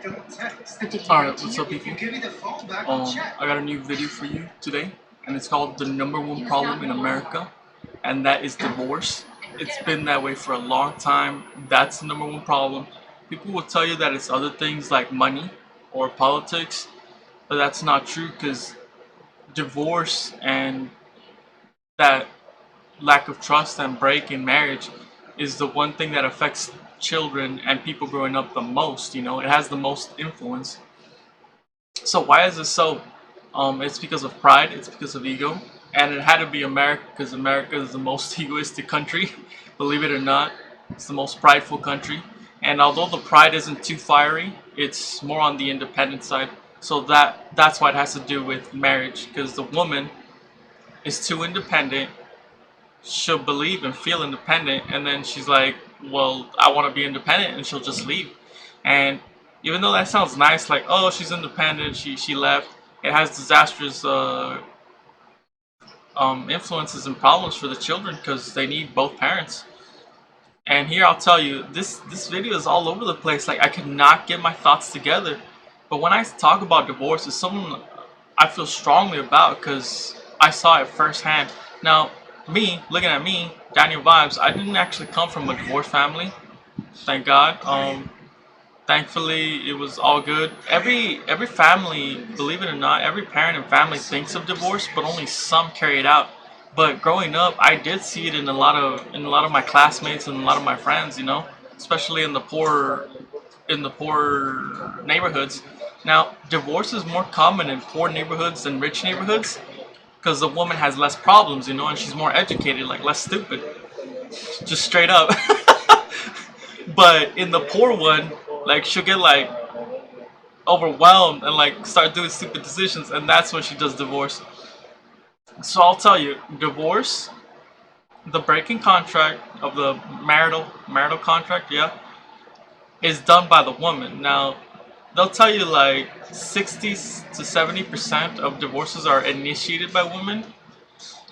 Alright, what's up people? I got a new video for you today, and it's called The Number One Problem in America, and that is divorce. It's been that way for a long time. That's the number one problem. People will tell you that it's other things like money or politics, but that's not true, because divorce and that lack of trust and break in marriage is the one thing that affects children and people growing up the most. It has the most influence. So why is this so? It's because of pride, it's because of ego, and it had to be America, because America is the most egoistic country. Believe it or not, it's the most prideful country. And although the pride isn't too fiery, it's more on the independent side. So that's why it has to do with marriage, because the woman is too independent. She'll believe and feel independent, and then she's like, well, I want to be independent, and she'll just leave. And even though that sounds nice, like, oh, she's independent, she left, it has disastrous influences and problems for the children, because they need both parents. And here I'll tell you, this video is all over the place. Like, I cannot get my thoughts together. But when I talk about divorce, it's something I feel strongly about, because I saw it firsthand. Now, looking at me, Daniel Vibes, I didn't actually come from a divorced family, thank God. Thankfully, it was all good. Every family, believe it or not, every parent and family thinks of divorce, but only some carry it out. But growing up, I did see it in a lot of my classmates and a lot of my friends, especially in the poor neighborhoods. Now, divorce is more common in poor neighborhoods than rich neighborhoods, because the woman has less problems, and she's more educated, like less stupid, just straight up. But in the poor one, like, she'll get like overwhelmed and like start doing stupid decisions, and that's when she does divorce. So I'll tell you, divorce, the breaking contract of the marital contract, yeah, is done by the woman. Now, they'll tell you like 60 to 70% of divorces are initiated by women.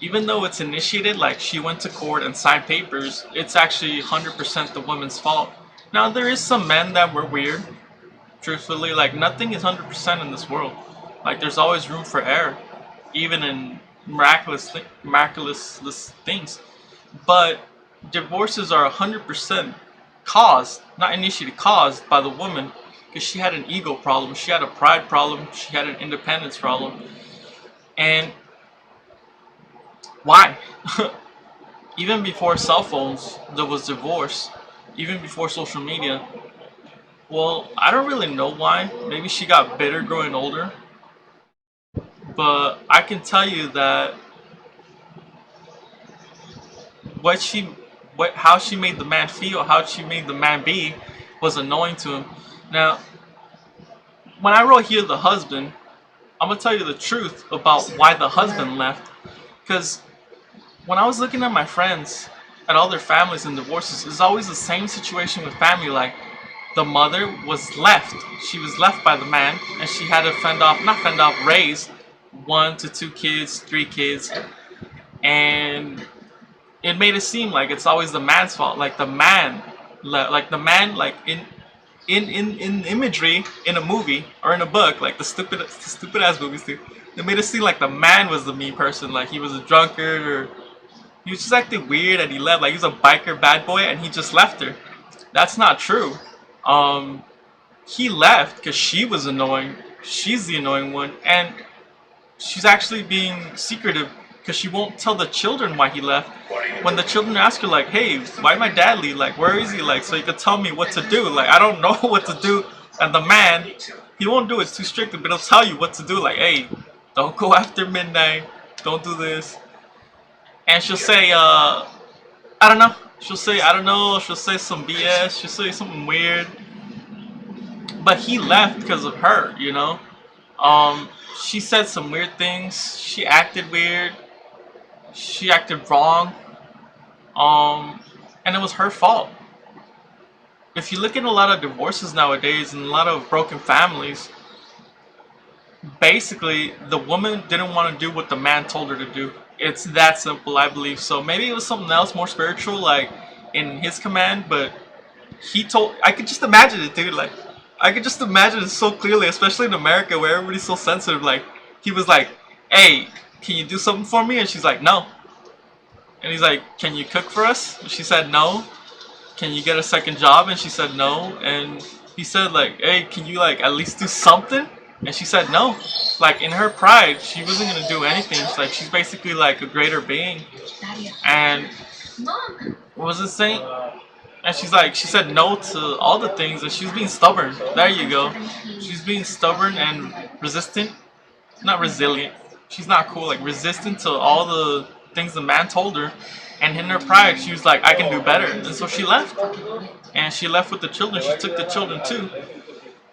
Even though it's initiated, like she went to court and signed papers, it's actually 100% the woman's fault. Now, there is some men that were weird, truthfully. Like, nothing is 100% in this world. Like, there's always room for error, even in miraculous things. But divorces are 100% caused, not initiated, caused by the woman, because she had an ego problem, she had a pride problem, she had an independence problem. And why? Even before cell phones, there was divorce. Even before social media. Well, I don't really know why. Maybe she got bitter growing older. But I can tell you that how she made the man feel, how she made the man be, was annoying to him. Now, when I wrote here the husband, I'm gonna tell you the truth about why the husband left. Because when I was looking at my friends, at all their families and divorces, it's always the same situation with family. Like, the mother was left. She was left by the man, and she had to raise 1 to 2 kids, 3 kids, and it made it seem like it's always the man's fault. Like the man, like in imagery, in a movie or in a book, like the stupid ass movies do. They made it seem like the man was the mean person, like he was a drunkard, or he was just acting weird and he left. Like, he was a biker bad boy and he just left her. That's not true. He left because she was annoying. She's the annoying one, and she's actually being secretive because she won't tell the children why he left. When the children ask her, like, hey, why my dad leave? Like, where is he? Like, so you could tell me what to do. Like, I don't know what to do. And the man, he won't do it too strictly, but he'll tell you what to do. Like, hey, don't go after midnight. Don't do this. And she'll say, I don't know. She'll say, I don't know. She'll say some BS. She'll say something weird. But he left because of her, She said some weird things. She acted weird. She acted wrong. And it was her fault. If you look at a lot of divorces nowadays and a lot of broken families, basically the woman didn't want to do what the man told her to do. It's that simple, I believe. So maybe it was something else more spiritual, like in his command, but I could just imagine it, dude. Like, I could just imagine it so clearly, especially in America where everybody's so sensitive. Like, he was like, "Hey, can you do something for me?" And she's like, "No." And he's like, "Can you cook for us?" And she said, "No." "Can you get a second job?" And she said, "No." And he said, like, "Hey, can you like at least do something?" And she said, "No." Like, in her pride, she wasn't gonna do anything. It's like she's basically like a greater being. And what was it saying? And she's like, she said no to all the things, and she's being stubborn. There you go. She's being stubborn and resistant. Not resilient. She's not cool. Like, resistant to all the things the man told her. And in her pride, she was like, I can do better. And so she left. And she left with the children. She took the children too.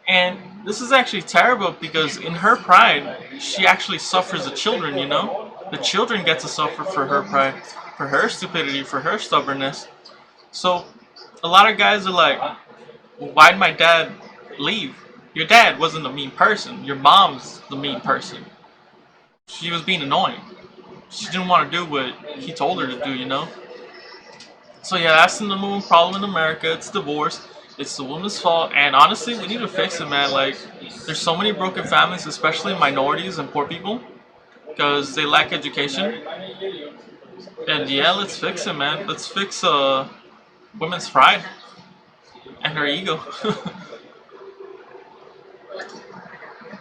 And this is actually terrible because in her pride, she actually suffers the children, you know? The children get to suffer for her pride, for her stupidity, for her stubbornness. So a lot of guys are like, well, why'd my dad leave? Your dad wasn't a mean person. Your mom's the mean person. She was being annoying. She didn't want to do what he told her to do, you know? So yeah, that's the number one problem in America. It's divorce. It's the woman's fault. And honestly, we need to fix it, man. Like, there's so many broken families, especially minorities and poor people, because they lack education. And yeah, let's fix it, man. Let's fix women's pride and her ego.